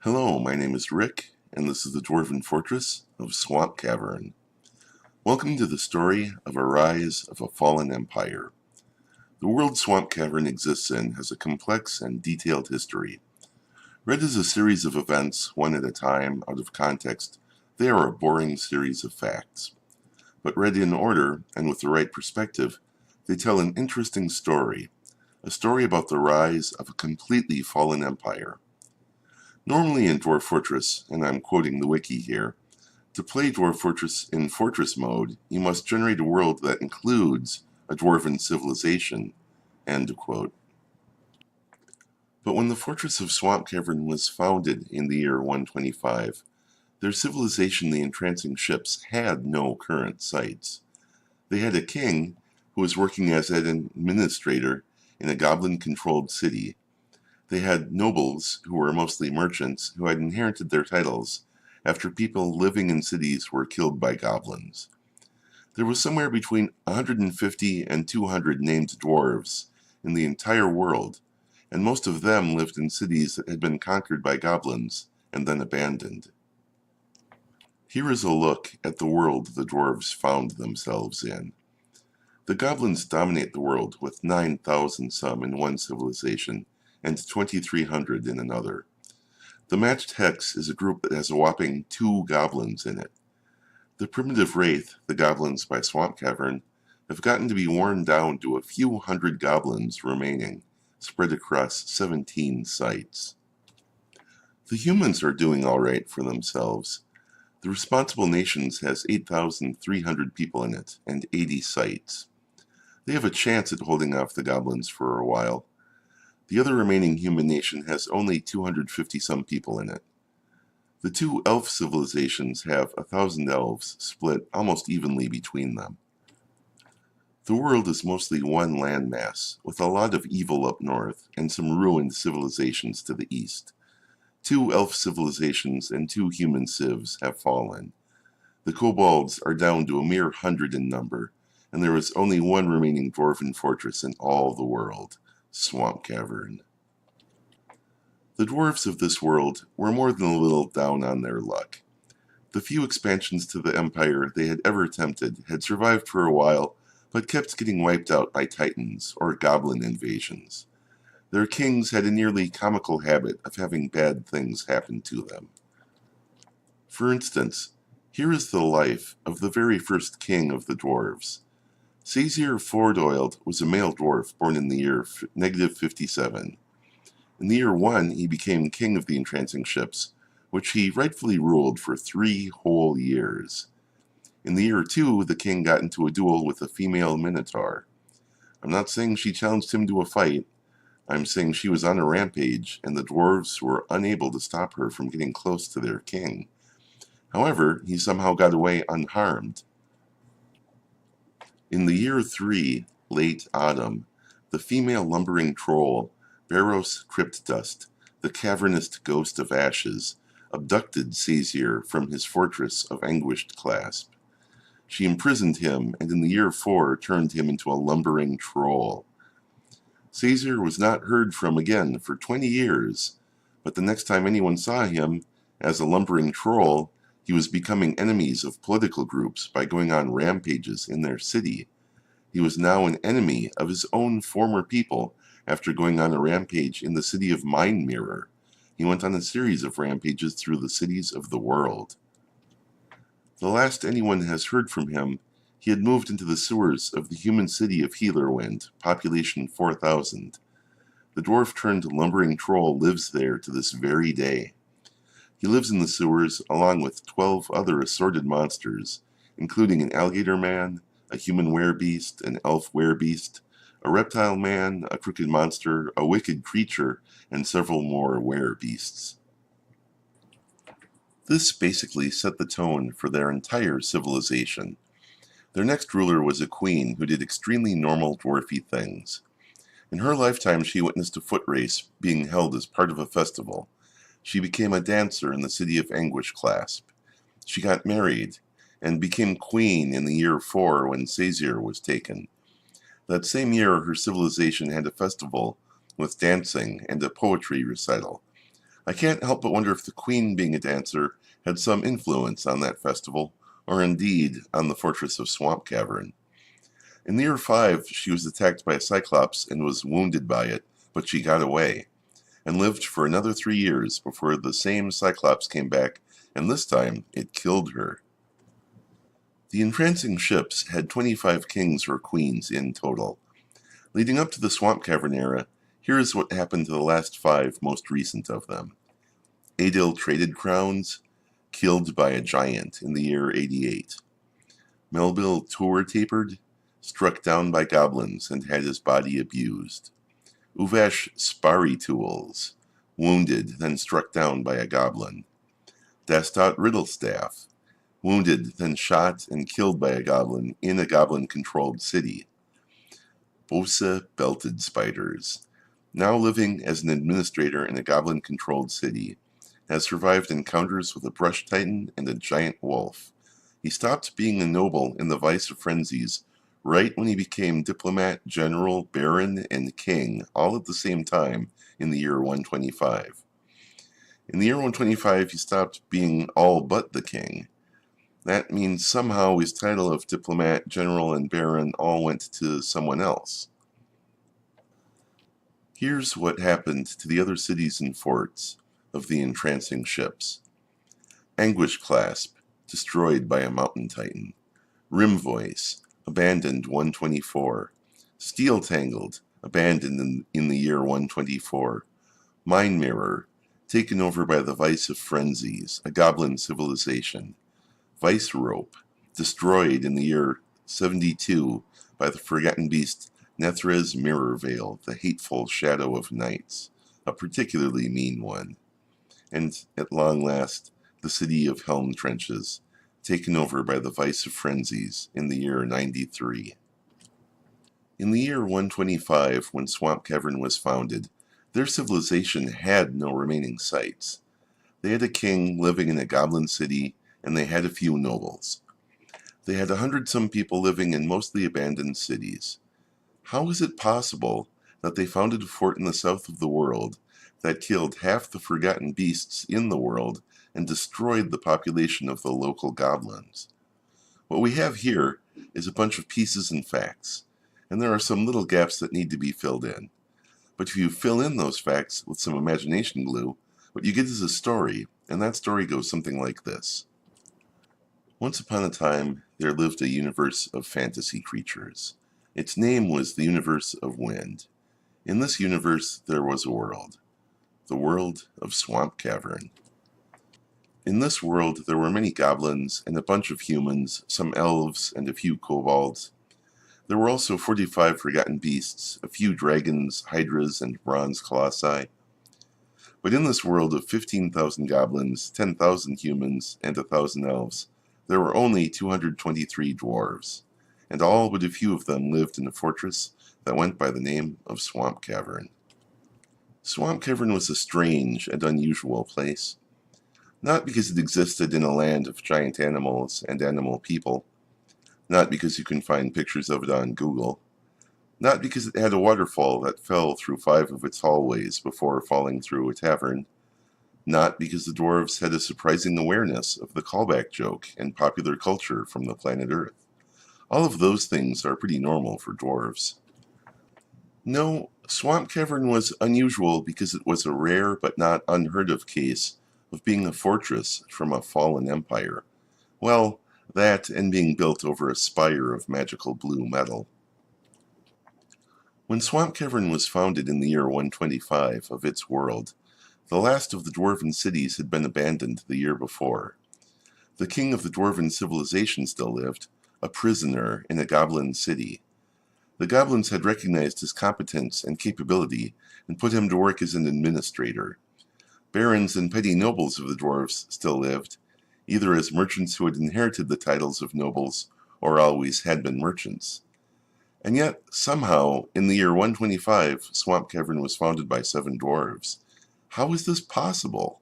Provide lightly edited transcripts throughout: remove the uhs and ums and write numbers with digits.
Hello, my name is Rick, and this is the Dwarf Fortress of Swampcavern. Welcome to the story of a rise of a fallen empire. The world Swampcavern exists in has a complex and detailed history. Read as a series of events, one at a time, out of context, they are a boring series of facts. But read in order, and with the right perspective, they tell an interesting story, a story about the rise of a completely fallen empire. Normally in Dwarf Fortress, and I'm quoting the wiki here, to play Dwarf Fortress in Fortress mode, you must generate a world that includes a dwarven civilization, end quote. But when the Fortress of Swampcavern was founded in the year 125, their civilization, the entrancing ships, had no current sites. They had a king who was working as an administrator in a goblin-controlled city. They had nobles, who were mostly merchants, who had inherited their titles after people living in cities were killed by goblins. There was somewhere between 150 and 200 named dwarves in the entire world, and most of them lived in cities that had been conquered by goblins and then abandoned. Here is a look at the world the dwarves found themselves in. The goblins dominate the world with 9,000 some in one civilization and 2,300 in another. The matched hex is a group that has a whopping 2 goblins in it. The primitive wraith, the goblins by Swampcavern, have gotten to be worn down to a few hundred goblins remaining, spread across 17 sites. The humans are doing all right for themselves. The Responsible Nations has 8,300 people in it and 80 sites. They have a chance at holding off the goblins for a while. The other remaining human nation has only 250 some people in it. The 2 elf civilizations have 1,000 elves split almost evenly between them. The world is mostly one landmass, with a lot of evil up north and some ruined civilizations to the east. 2 elf civilizations and 2 human civs have fallen. The kobolds are down to a mere 100 in number, and there is only one remaining dwarven fortress in all the world. Swampcavern. The dwarves of this world were more than a little down on their luck. The few expansions to the empire they had ever attempted had survived for a while, but kept getting wiped out by titans or goblin invasions. Their kings had a nearly comical habit of having bad things happen to them. For instance, here is the life of the very first king of the dwarves. Sazir Fordoiled was a male dwarf born in the year -57. In the year 1, he became king of the entrancing ships, which he rightfully ruled for 3 whole years. In the year 2, the king got into a duel with a female minotaur. I'm not saying she challenged him to a fight. I'm saying she was on a rampage, and the dwarves were unable to stop her from getting close to their king. However, he somehow got away unharmed. In the year 3, late autumn, the female lumbering troll, Barros Cryptdust, the cavernous ghost of ashes, abducted Sazir from his fortress of anguished clasp. She imprisoned him, and in the year 4 turned him into a lumbering troll. Sazir was not heard from again for 20 years, but the next time anyone saw him, as a lumbering troll, he was becoming enemies of political groups by going on rampages in their city. He was now an enemy of his own former people after going on a rampage in the city of Mind Mirror. He went on a series of rampages through the cities of the world. The last anyone has heard from him, he had moved into the sewers of the human city of Healerwind, population 4,000. The dwarf-turned-lumbering troll lives there to this very day. He lives in the sewers along with 12 other assorted monsters, including an alligator man, a human werebeast, an elf werebeast, a reptile man, a crooked monster, a wicked creature, and several more werebeasts. This basically set the tone for their entire civilization. Their next ruler was a queen who did extremely normal dwarfy things. In her lifetime she witnessed a foot race being held as part of a festival. She became a dancer in the city of Anguish Clasp. She got married, and became queen in the year 4 when Sazir was taken. That same year her civilization had a festival with dancing and a poetry recital. I can't help but wonder if the queen being a dancer had some influence on that festival, or indeed on the fortress of Swampcavern. In the year 5, she was attacked by a cyclops and was wounded by it, but she got away, and lived for another 3 years before the same cyclops came back, and this time it killed her. The entrancing ships had 25 kings or queens in total. Leading up to the Swampcavern era, here is what happened to the last 5 most recent of them. Adil traded crowns, killed by a giant in the year 88. Melville Tour tapered, struck down by goblins and had his body abused. Uvash Sparry Tools, wounded, then struck down by a goblin. Dastot Riddlestaff, wounded, then shot and killed by a goblin in a goblin-controlled city. Bosa Belted Spiders, now living as an administrator in a goblin-controlled city, has survived encounters with a brush titan and a giant wolf. He stopped being a noble in the Vice of Frenzies right when he became diplomat, general, baron, and king, all at the same time in the year 125. In the year 125, he stopped being all but the king. That means somehow his title of diplomat, general, and baron all went to someone else. Here's what happened to the other cities and forts of the entrancing ships. Anguish Clasp, destroyed by a mountain titan. Rim Voice, abandoned 124. Steel Tangled, abandoned in the year 124. Mind Mirror, taken over by the Vice of Frenzies, a goblin civilization. Vice Rope, destroyed in the year 72 by the Forgotten Beast Nethrez Mirror Veil, the hateful shadow of nights, a particularly mean one. And at long last, the city of Helm Trenches, taken over by the Vice of Frenzies in the year 93. In the year 125, when Swampcavern was founded, their civilization had no remaining sites. They had a king living in a goblin city, and they had a few nobles. They had 100-some people living in mostly abandoned cities. How is it possible that they founded a fort in the south of the world that killed half the forgotten beasts in the world and destroyed the population of the local goblins? What we have here is a bunch of pieces and facts, and there are some little gaps that need to be filled in. But if you fill in those facts with some imagination glue, what you get is a story, and that story goes something like this. Once upon a time, there lived a universe of fantasy creatures. Its name was the Universe of Wind. In this universe, there was a world. The world of Swampcavern. In this world, there were many goblins and a bunch of humans, some elves, and a few kobolds. There were also 45 forgotten beasts, a few dragons, hydras, and bronze colossi. But in this world of 15,000 goblins, 10,000 humans, and 1,000 elves, there were only 223 dwarves, and all but a few of them lived in a fortress that went by the name of Swampcavern. Swampcavern was a strange and unusual place, not because it existed in a land of giant animals and animal people, not because you can find pictures of it on Google, not because it had a waterfall that fell through 5 of its hallways before falling through a tavern, not because the dwarves had a surprising awareness of the callback joke and popular culture from the planet Earth. All of those things are pretty normal for dwarves. No, Swampcavern was unusual because it was a rare but not unheard of case of being a fortress from a fallen empire. Well, that and being built over a spire of magical blue metal. When Swampcavern was founded in the year 125 of its world, the last of the dwarven cities had been abandoned the year before. The king of the dwarven civilization still lived, a prisoner in a goblin city. The goblins had recognized his competence and capability and put him to work as an administrator. Barons and petty nobles of the dwarves still lived, either as merchants who had inherited the titles of nobles or always had been merchants. And yet, somehow, in the year 125, Swampcavern was founded by 7 dwarves. How is this possible?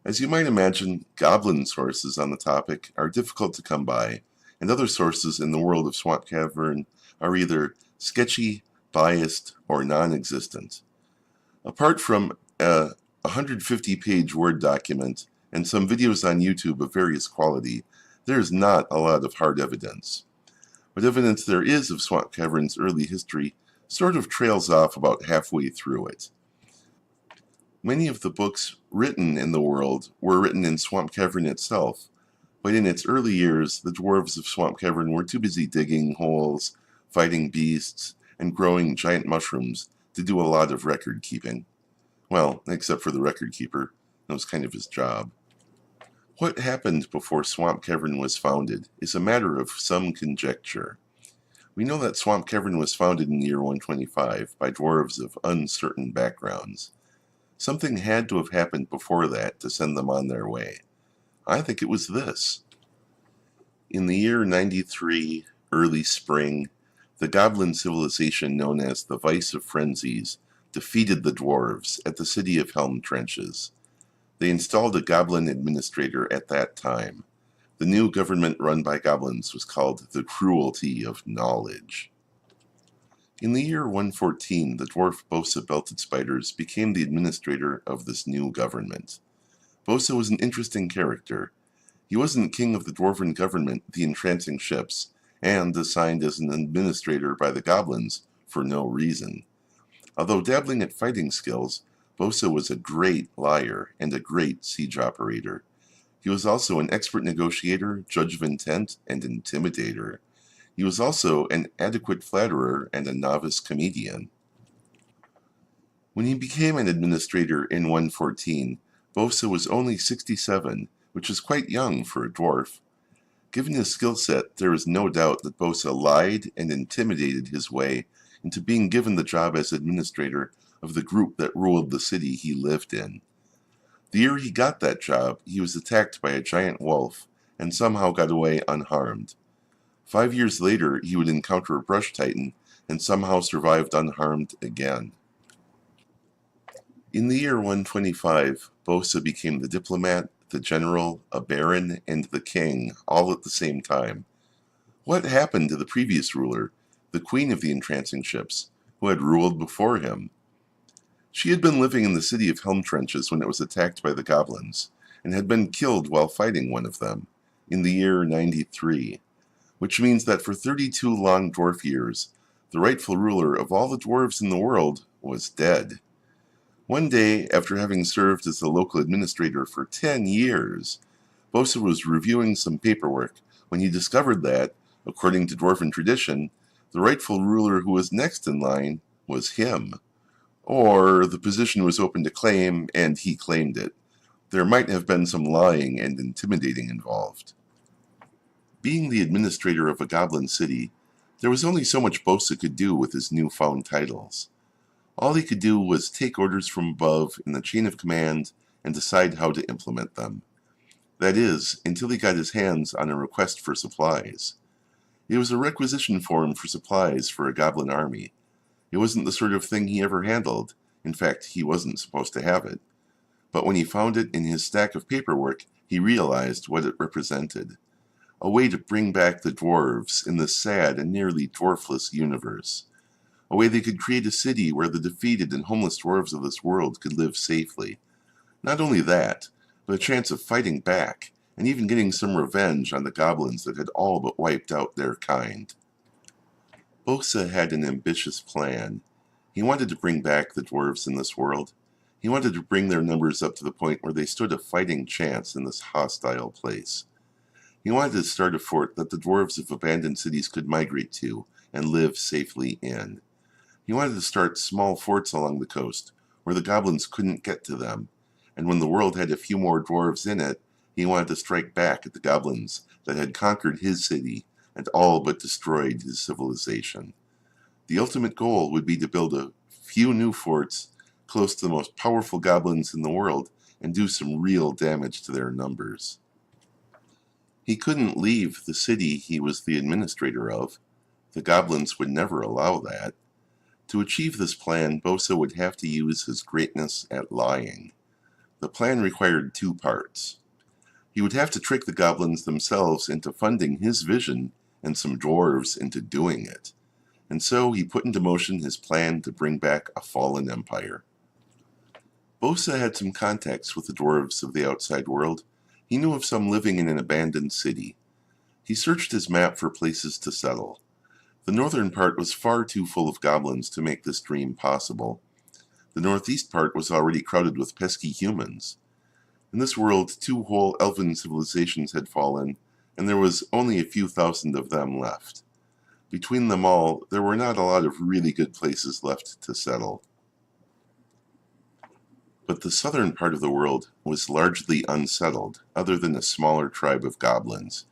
As you might imagine, goblin sources on the topic are difficult to come by, and other sources in the world of Swampcavern are either sketchy, biased, or non-existent. Apart from a a 150-page Word document, and some videos on YouTube of various quality, there is not a lot of hard evidence. What evidence there is of Swampcavern's early history sort of trails off about halfway through it. Many of the books written in the world were written in Swampcavern itself, but in its early years, the dwarves of Swampcavern were too busy digging holes, fighting beasts, and growing giant mushrooms to do a lot of record keeping. Well, except for the record keeper. That was kind of his job. What happened before Swampcavern was founded is a matter of some conjecture. We know that Swampcavern was founded in the year 125 by dwarves of uncertain backgrounds. Something had to have happened before that to send them on their way. I think it was this. In the year 93, early spring, the goblin civilization known as the Vice of Frenzies defeated the dwarves at the city of Helm Trenches. They installed a goblin administrator at that time. The new government run by goblins was called the Cruelty of Knowledge. In the year 114, the dwarf Bosa Belted Spiders became the administrator of this new government. Bosa was an interesting character. He wasn't king of the dwarven government, the entrancing ships, and assigned as an administrator by the goblins for no reason. Although dabbling at fighting skills, Bosa was a great liar and a great siege operator. He was also an expert negotiator, judge of intent, and intimidator. He was also an adequate flatterer and a novice comedian. When he became an administrator in 114, Bosa was only 67, which is quite young for a dwarf. Given his skill set, there is no doubt that Bosa lied and intimidated his way into being given the job as administrator of the group that ruled the city he lived in. The year he got that job, he was attacked by a giant wolf and somehow got away unharmed. 5 years later, he would encounter a brush titan and somehow survived unharmed again. In the year 125, Bosa became the diplomat, the general, a baron, and the king, all at the same time. What happened to the previous ruler, the queen of the entrancing ships, who had ruled before him? She had been living in the city of Helm Trenches when it was attacked by the goblins, and had been killed while fighting one of them, in the year 93, which means that for 32 long dwarf years, the rightful ruler of all the dwarves in the world was dead. One day, after having served as the local administrator for 10 years, Bosa was reviewing some paperwork when he discovered that, according to dwarven tradition, the rightful ruler who was next in line was him. Or the position was open to claim, and he claimed it. There might have been some lying and intimidating involved. Being the administrator of a goblin city, there was only so much Bosa could do with his newfound titles. All he could do was take orders from above in the chain of command and decide how to implement them. That is, until he got his hands on a request for supplies. It was a requisition form for supplies for a goblin army. It wasn't the sort of thing he ever handled. In fact, he wasn't supposed to have it. But when he found it in his stack of paperwork, he realized what it represented. A way to bring back the dwarves in this sad and nearly dwarfless universe. A way they could create a city where the defeated and homeless dwarves of this world could live safely. Not only that, but a chance of fighting back, and even getting some revenge on the goblins that had all but wiped out their kind. Bosa had an ambitious plan. He wanted to bring back the dwarves in this world. He wanted to bring their numbers up to the point where they stood a fighting chance in this hostile place. He wanted to start a fort that the dwarves of abandoned cities could migrate to and live safely in. He wanted to start small forts along the coast, where the goblins couldn't get to them, and when the world had a few more dwarves in it, he wanted to strike back at the goblins that had conquered his city and all but destroyed his civilization. The ultimate goal would be to build a few new forts close to the most powerful goblins in the world and do some real damage to their numbers. He couldn't leave the city he was the administrator of. The goblins would never allow that. To achieve this plan, Bosa would have to use his greatness at lying. The plan required 2 parts. He would have to trick the goblins themselves into funding his vision and some dwarves into doing it. And so he put into motion his plan to bring back a fallen empire. Bosa had some contacts with the dwarves of the outside world. He knew of some living in an abandoned city. He searched his map for places to settle. The northern part was far too full of goblins to make this dream possible. The northeast part was already crowded with pesky humans. In this world, 2 whole elven civilizations had fallen, and there was only a few thousand of them left. Between them all, there were not a lot of really good places left to settle. But the southern part of the world was largely unsettled, other than a smaller tribe of goblins.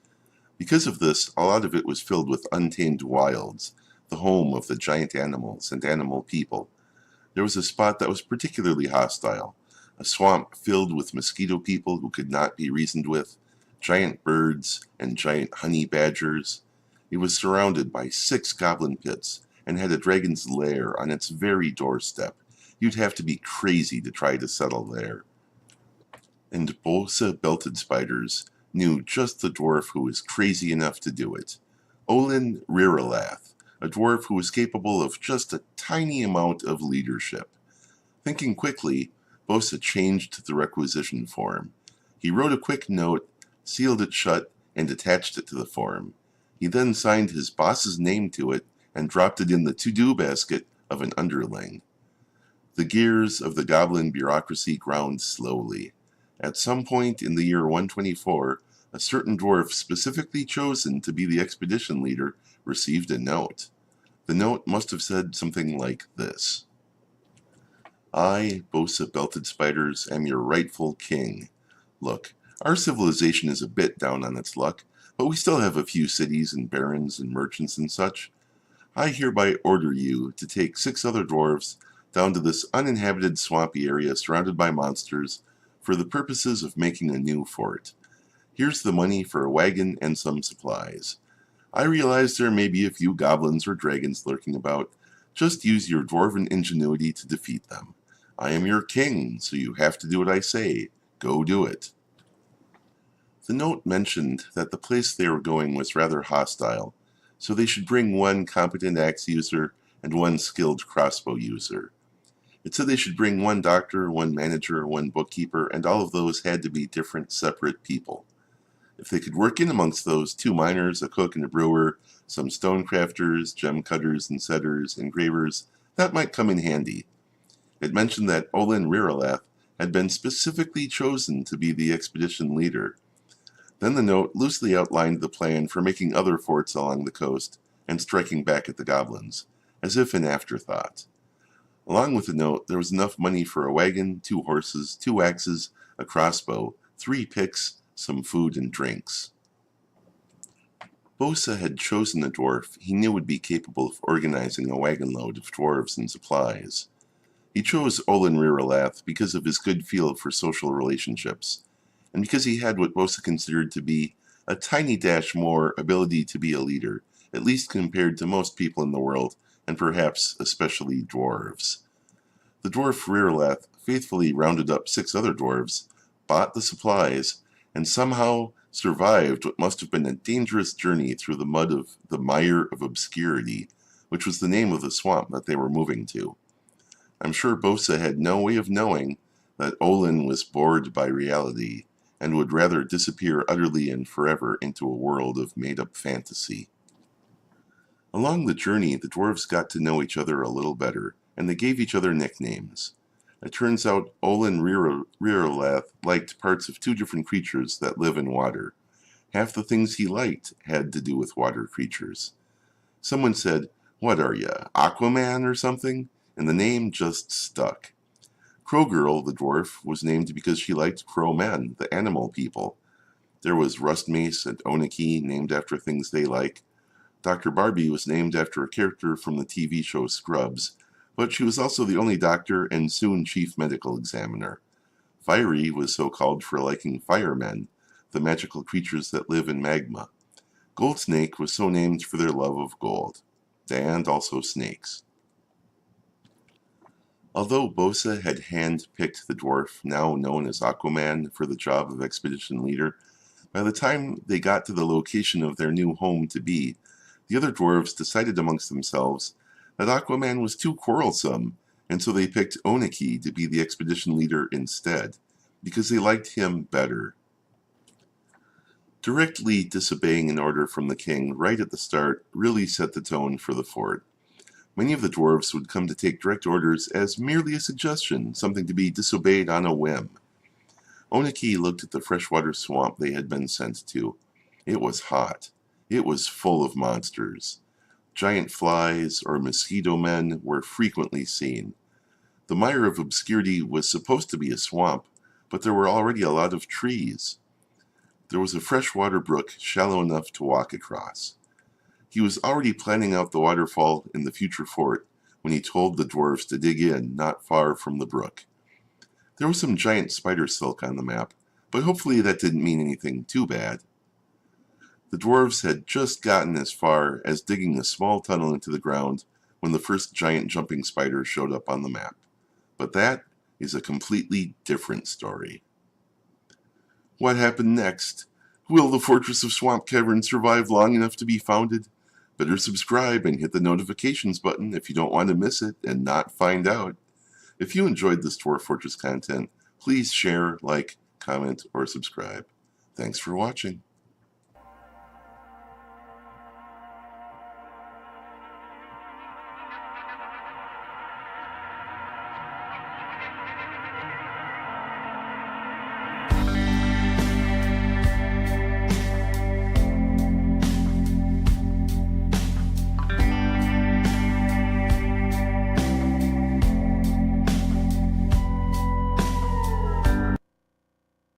Because of this, a lot of it was filled with untamed wilds, the home of the giant animals and animal people. There was a spot that was particularly hostile, a swamp filled with mosquito people who could not be reasoned with, giant birds, and giant honey badgers. It was surrounded by 6 goblin pits and had a dragon's lair on its very doorstep. You'd have to be crazy to try to settle there. And Bosa belted spiders knew just the dwarf who was crazy enough to do it. Olin Riralath, a dwarf who was capable of just a tiny amount of leadership. Thinking quickly, Bosa changed the requisition form. He wrote a quick note, sealed it shut, and attached it to the form. He then signed his boss's name to it and dropped it in the to-do basket of an underling. The gears of the goblin bureaucracy ground slowly. At some point in the year 124, a certain dwarf specifically chosen to be the expedition leader received a note. The note must have said something like this: I, Bosa Belted Spiders, am your rightful king. Look, our civilization is a bit down on its luck, but we still have a few cities and barons and merchants and such. I hereby order you to take 6 other dwarves down to this uninhabited swampy area surrounded by monsters for the purposes of making a new fort. Here's the money for a wagon and some supplies. I realize there may be a few goblins or dragons lurking about. Just use your dwarven ingenuity to defeat them. I am your king, so you have to do what I say. Go do it. The note mentioned that the place they were going was rather hostile, so they should bring 1 competent axe user and 1 skilled crossbow user. It said they should bring 1 doctor, 1 manager, 1 bookkeeper, and all of those had to be different, separate people. If they could work in amongst those 2 miners, a cook and a brewer, some stone crafters, gem cutters and setters, engravers, that might come in handy. It mentioned that Olin Riralath had been specifically chosen to be the expedition leader. Then the note loosely outlined the plan for making other forts along the coast and striking back at the goblins, as if an afterthought. Along with the note, there was enough money for a wagon, 2 horses, 2 axes, a crossbow, 3 picks, some food and drinks. Bosa had chosen a dwarf he knew would be capable of organizing a wagon load of dwarves and supplies. He chose Olin Riralath because of his good feel for social relationships, and because he had what Bosa considered to be a tiny dash more ability to be a leader, at least compared to most people in the world, and perhaps especially dwarves. The dwarf Riralath faithfully rounded up 6 other dwarves, bought the supplies, and somehow survived what must have been a dangerous journey through the mud of the Mire of Obscurity, which was the name of the swamp that they were moving to. I'm sure Bosa had no way of knowing that Olin was bored by reality and would rather disappear utterly and forever into a world of made-up fantasy. Along the journey, the dwarves got to know each other a little better, and they gave each other nicknames. It turns out Olin Riralath liked parts of 2 different creatures that live in water. Half the things he liked had to do with water creatures. Someone said, "What are ya, Aquaman or something?" And the name just stuck. Crowgirl, the dwarf, was named because she liked crow men, the animal people. There was Rustmace and Oniki, named after things they like. Dr. Barbie was named after a character from the TV show Scrubs, but she was also the only doctor and soon chief medical examiner. Fiery was so called for liking firemen, the magical creatures that live in magma. Goldsnake was so named for their love of gold, and also snakes. Although Bosa had hand-picked the dwarf now known as Aquaman for the job of expedition leader, by the time they got to the location of their new home to be, the other dwarves decided amongst themselves that Aquaman was too quarrelsome and so they picked Oniki to be the expedition leader instead, because they liked him better. Directly disobeying an order from the king right at the start really set the tone for the fort. Many of the dwarves would come to take direct orders as merely a suggestion, something to be disobeyed on a whim. Oniki looked at the freshwater swamp they had been sent to. It was hot. It was full of monsters. Giant flies or mosquito men were frequently seen. The mire of obscurity was supposed to be a swamp, but there were already a lot of trees. There was a freshwater brook shallow enough to walk across. He was already planning out the waterfall in the future fort when he told the dwarves to dig in not far from the brook. There was some giant spider silk on the map, but hopefully that didn't mean anything too bad. The dwarves had just gotten as far as digging a small tunnel into the ground when the first giant jumping spider showed up on the map. But that is a completely different story. What happened next? Will the Fortress of Swampcavern survive long enough to be founded? Better subscribe and hit the notifications button if you don't want to miss it and not find out. If you enjoyed this Dwarf Fortress content, please share, like, comment, or subscribe. Thanks for watching.